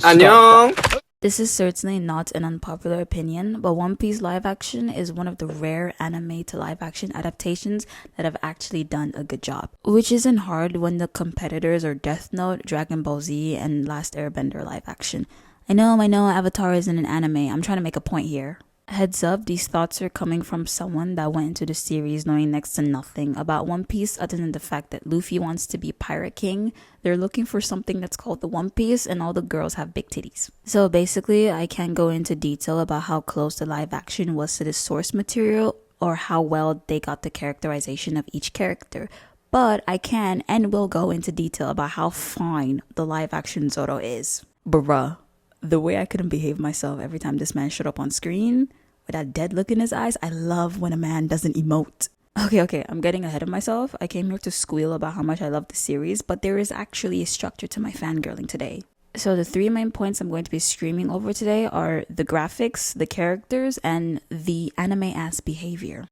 안녕. This is certainly not an unpopular opinion, but One Piece live action is one of the rare anime to live action adaptations that have actually done a good job. Which isn't hard when the competitors are Death Note, Dragon Ball Z, and Last Airbender live action. I know, Avatar isn't an anime. I'm trying to make a point here. Heads up, these thoughts are coming from someone that went into the series knowing next to nothing about One Piece other than the fact that Luffy wants to be Pirate King. They're looking for something that's called the One Piece and all the girls have big titties. So basically, I can't go into detail about how close the live action was to the source material or how well they got the characterization of each character. But I can and will go into detail about how fine the live action Zoro is. Bruh. The way I couldn't behave myself every time this man showed up on screen with that dead look in his eyes. I love when a man doesn't emote. Okay, I'm getting ahead of myself. I came here to squeal about how much I love the series, but there is actually a structure to my fangirling today. So the three main points I'm going to be screaming over today are the graphics, the characters, and the anime-ass behavior.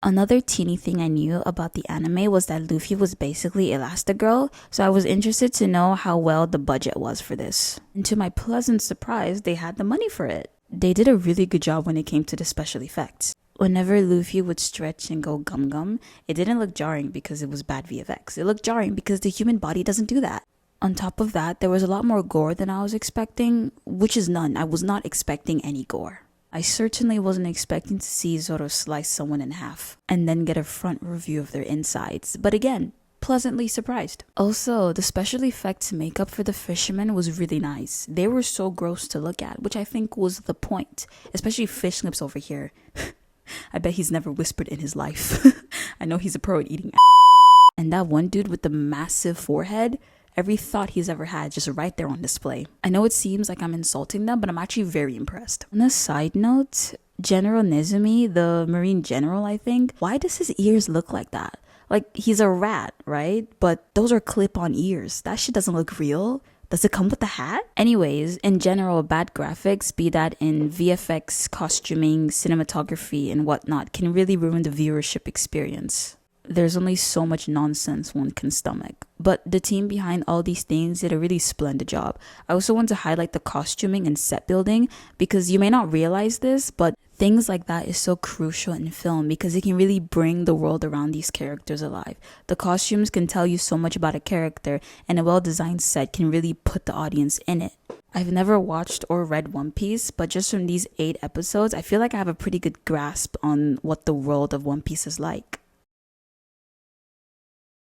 Another teeny thing I knew about the anime was that Luffy was basically Elastigirl, so I was interested to know how well the budget was for this. And to my pleasant surprise, they had the money for it. They did a really good job when it came to the special effects. Whenever Luffy would stretch and go gum-gum, it didn't look jarring because it was bad VFX. It looked jarring because the human body doesn't do that. On top of that, there was a lot more gore than I was expecting, which is none. I was not expecting any gore. I certainly wasn't expecting to see Zoro slice someone in half and then get a front review of their insides, but again, pleasantly surprised. Also, the special effects makeup for the fishermen was really nice. They were so gross to look at, which I think was the point, especially Fish Lips over here. I bet he's never whispered in his life. I know he's a pro at eating And that one dude with the massive forehead, every thought he's ever had just right there on display. I know it seems like I'm insulting them, but I'm actually very impressed. On a side note, General Nezumi, the Marine General, I think, why does his ears look like that? Like, he's a rat, right? But those are clip-on ears. That shit doesn't look real. Does it come with the hat? Anyways, in general, bad graphics, be that in VFX, costuming, cinematography, and whatnot, can really ruin the viewership experience. There's only so much nonsense one can stomach. But the team behind all these things did a really splendid job. I also want to highlight the costuming and set building because you may not realize this, but things like that is so crucial in film because it can really bring the world around these characters alive. The costumes can tell you so much about a character, and a well-designed set can really put the audience in it. I've never watched or read One Piece, but just from these 8 episodes, I feel like I have a pretty good grasp on what the world of One Piece is like.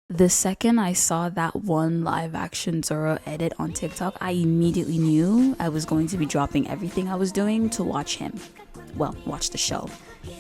The second I saw that one live action Zoro edit on TikTok, I immediately knew I was going to be dropping everything I was doing to watch him. Well, watch the show.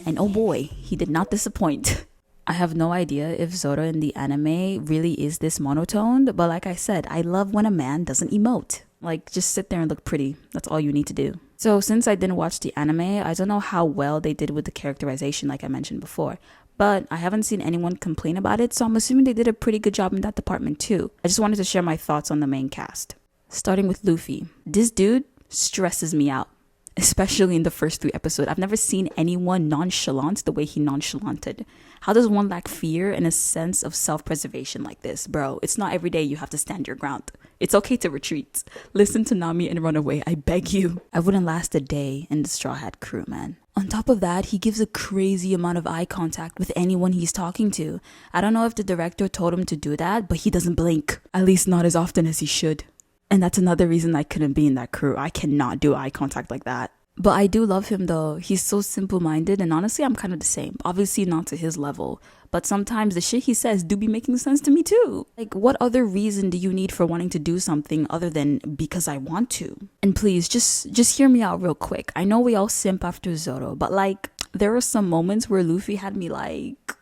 And oh boy, he did not disappoint. I have no idea if Zoro in the anime really is this monotoned, but like I said, I love when a man doesn't emote. Like, just sit there and look pretty. That's all you need to do. So since I didn't watch the anime, I don't know how well they did with the characterization like I mentioned before. But I haven't seen anyone complain about it, so I'm assuming they did a pretty good job in that department too. I just wanted to share my thoughts on the main cast. Starting with Luffy. This dude stresses me out, especially in the first 3 episodes. I've never seen anyone nonchalant the way he nonchalanted. How does one lack fear and a sense of self-preservation like this? Bro, it's not every day you have to stand your ground. It's okay to retreat. Listen to Nami and run away, I beg you. I wouldn't last a day in the Straw Hat crew, man. On top of that, he gives a crazy amount of eye contact with anyone he's talking to. I don't know if the director told him to do that, but he doesn't blink. At least not as often as he should. And that's another reason I couldn't be in that crew. I cannot do eye contact like that. But I do love him though. He's so simple-minded, and honestly, I'm kind of the same. Obviously not to his level, but sometimes the shit he says do be making sense to me too. Like, what other reason do you need for wanting to do something other than because I want to? And please, just hear me out real quick. I know we all simp after Zoro, but like, there are some moments where Luffy had me like,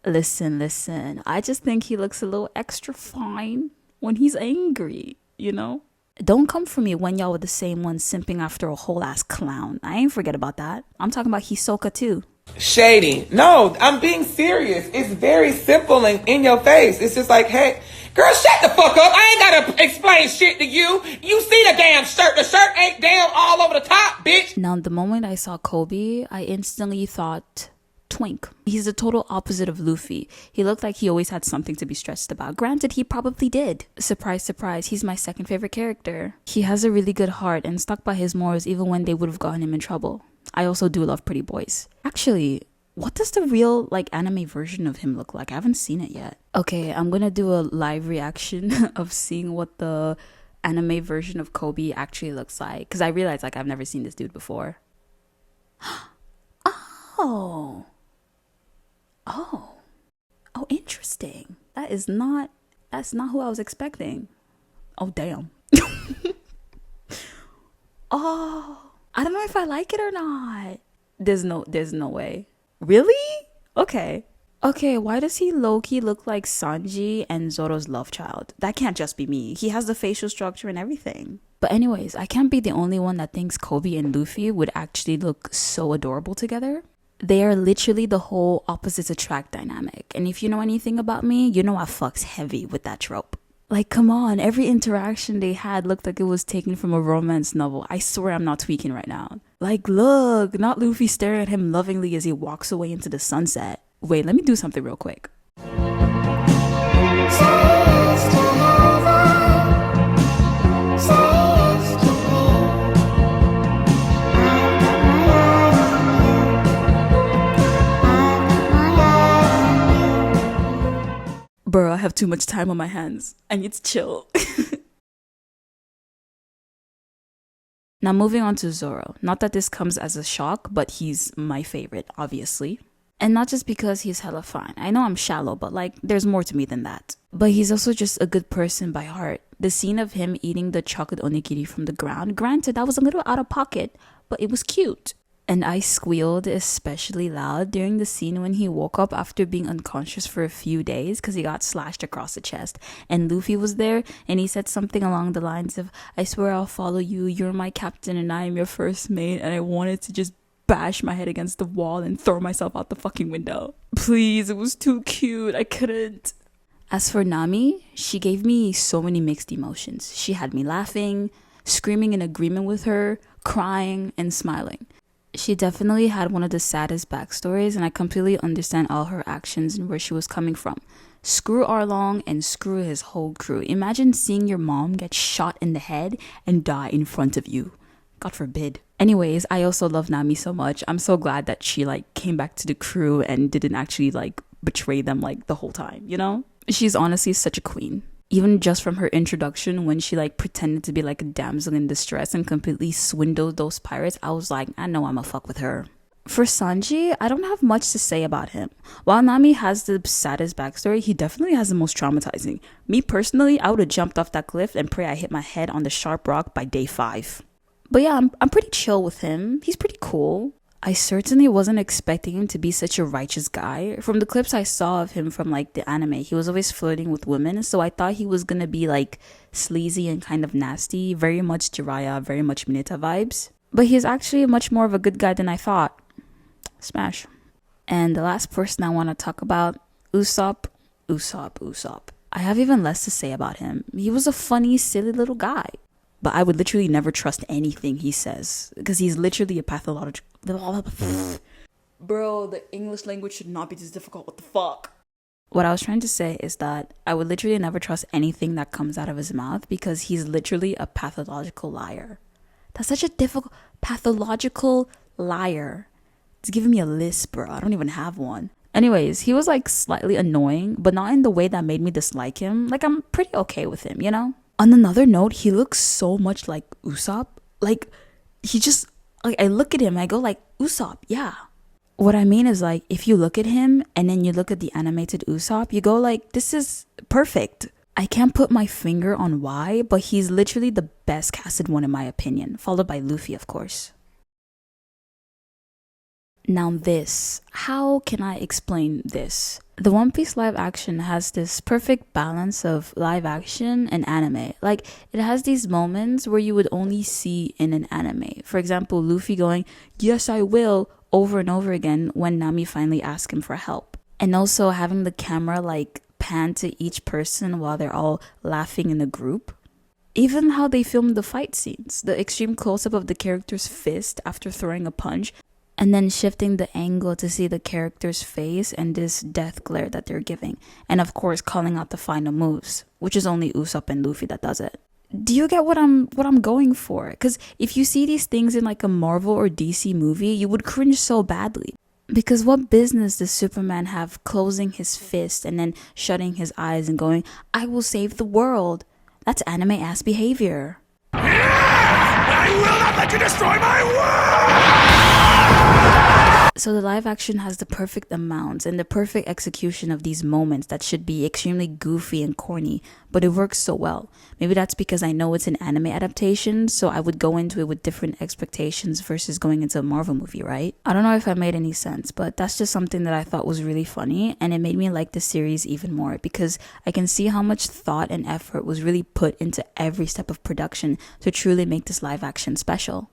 listen, I just think he looks a little extra fine when he's angry, you know? Don't come for me when y'all were the same ones simping after a whole ass clown. I ain't forget about that. I'm talking about Hisoka too. Shady. No, I'm being serious. It's very simple and in your face. It's just like, hey, girl, shut the fuck up. I ain't gotta explain shit to you. You see the damn shirt. The shirt ain't down all over the top, bitch. Now, the moment I saw Kobe, I instantly thought twink. He's the total opposite of Luffy. He looked like he always had something to be stressed about. Granted, he probably did. Surprise, surprise, he's my second favorite character. He has a really good heart and stuck by his morals even when they would have gotten him in trouble. I also do love pretty boys. Actually, what does the real anime version of him look like? I haven't seen it yet. Okay, I'm gonna do a live reaction of seeing what the anime version of Kobe actually looks like, because I realized I've never seen this dude before. Oh, interesting. That's not who I was expecting. Oh, damn. Oh, I don't know if I like it or not. There's no way. Really? Okay, why does he low-key look like Sanji and Zoro's love child? That can't just be me. He has the facial structure and everything. But anyways, I can't be the only one that thinks Kobe and Luffy would actually look so adorable together. They are literally the whole opposites attract dynamic. And if you know anything about me, you know I fucks heavy with that trope. Come on, every interaction they had looked like it was taken from a romance novel. I swear I'm not tweaking right now. Look, not Luffy staring at him lovingly as he walks away into the sunset. Wait, let me do something real quick. Bro, I have too much time on my hands. I need to chill. Now moving on to Zoro. Not that this comes as a shock, but he's my favorite, obviously. And not just because he's hella fine. I know I'm shallow, but there's more to me than that. But he's also just a good person by heart. The scene of him eating the chocolate onigiri from the ground, granted that was a little out of pocket, but it was cute. And I squealed especially loud during the scene when he woke up after being unconscious for a few days because he got slashed across the chest. And Luffy was there and he said something along the lines of, "I swear I'll follow you, you're my captain and I am your first mate," and I wanted to just bash my head against the wall and throw myself out the fucking window. Please, it was too cute. I couldn't. As for Nami, she gave me so many mixed emotions. She had me laughing, screaming in agreement with her, crying, and smiling. She definitely had one of the saddest backstories, and I completely understand all her actions and where she was coming from. Screw Arlong and screw his whole crew. Imagine seeing your mom get shot in the head and die in front of you. God forbid. Anyways, I also love Nami so much. I'm so glad that she came back to the crew and didn't actually betray them the whole time, you know? She's honestly such a queen. Even just from her introduction when she pretended to be a damsel in distress and completely swindled those pirates, I was like, I know I'ma fuck with her. For Sanji, I don't have much to say about him. While Nami has the saddest backstory, he definitely has the most traumatizing. Me personally, I would have jumped off that cliff and pray I hit my head on the sharp rock by day 5. But yeah, I'm pretty chill with him. He's pretty cool. I certainly wasn't expecting him to be such a righteous guy. From the clips I saw of him from the anime, he was always flirting with women, so I thought he was gonna be sleazy and kind of nasty, very much Jiraiya, very much Mineta vibes. But he's actually much more of a good guy than I thought. Smash. And the last person I want to talk about, Usopp. I have even less to say about him. He was a funny, silly little guy. But I would literally never trust anything he says, because he's literally a pathological... Bro, the English language should not be this difficult. What the fuck? What I was trying to say is that I would literally never trust anything that comes out of his mouth, because he's literally a pathological liar. That's such a difficult... Pathological liar. It's giving me a lisp, bro. I don't even have one. Anyways, he was slightly annoying, but not in the way that made me dislike him. I'm pretty okay with him, you know? On another note, he looks so much like Usopp. He just... I look at him, I go Usopp, yeah. What I mean is if you look at him and then you look at the animated Usopp, you go this is perfect. I can't put my finger on why, but he's literally the best casted one in my opinion, followed by Luffy, of course. Now this, how can I explain this? The One Piece live action has this perfect balance of live action and anime. It has these moments where you would only see in an anime. For example, Luffy going, "Yes, I will," over and over again when Nami finally asks him for help. And also having the camera pan to each person while they're all laughing in a group. Even how they filmed the fight scenes. The extreme close-up of the character's fist after throwing a punch. and then shifting the angle to see the character's face and this death glare that they're giving, and of course calling out the final moves, which is only Usopp and Luffy that does it. Do you get what I'm going for? Because if you see these things in like a Marvel or DC movie, you would cringe so badly. Because what business does Superman have closing his fist and then shutting his eyes and going, "I will save the world"? That's anime ass behavior. I will not let you destroy my world! So the live action has the perfect amounts and the perfect execution of these moments that should be extremely goofy and corny, but it works so well. Maybe that's because I know it's an anime adaptation, so I would go into it with different expectations versus going into a Marvel movie, right? I don't know if I made any sense, but that's just something that I thought was really funny, and it made me like the series even more because I can see how much thought and effort was really put into every step of production to truly make this live action special.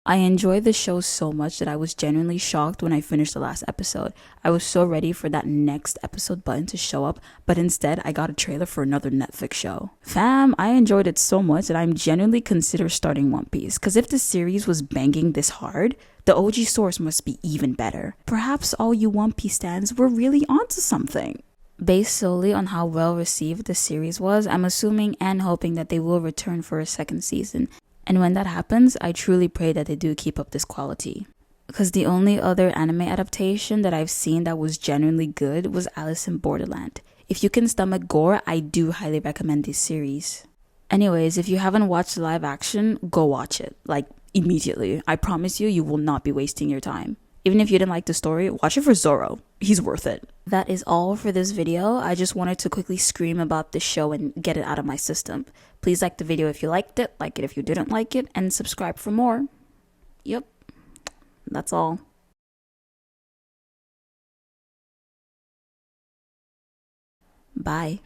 I enjoyed the show so much that I was genuinely shocked when I finished the last episode. I was so ready for that next episode button to show up, but instead I got a trailer for another Netflix show. Fam, I enjoyed it so much that I'm genuinely consider starting One Piece, because if the series was banging this hard, the OG source must be even better. Perhaps all you One Piece stans were really onto something. Based solely on how well received the series was, I'm assuming and hoping that they will return for a second season. And when that happens, I truly pray that they do keep up this quality. Because the only other anime adaptation that I've seen that was genuinely good was Alice in Borderland. If you can stomach gore, I do highly recommend this series. Anyways, if you haven't watched the live action, go watch it. Like, immediately. I promise you, you will not be wasting your time. Even if you didn't like the story, watch it for Zoro. He's worth it. That is all for this video. I just wanted to quickly scream about this show and get it out of my system. Please like the video if you liked it, like it if you didn't like it, and subscribe for more. Yep, that's all. Bye.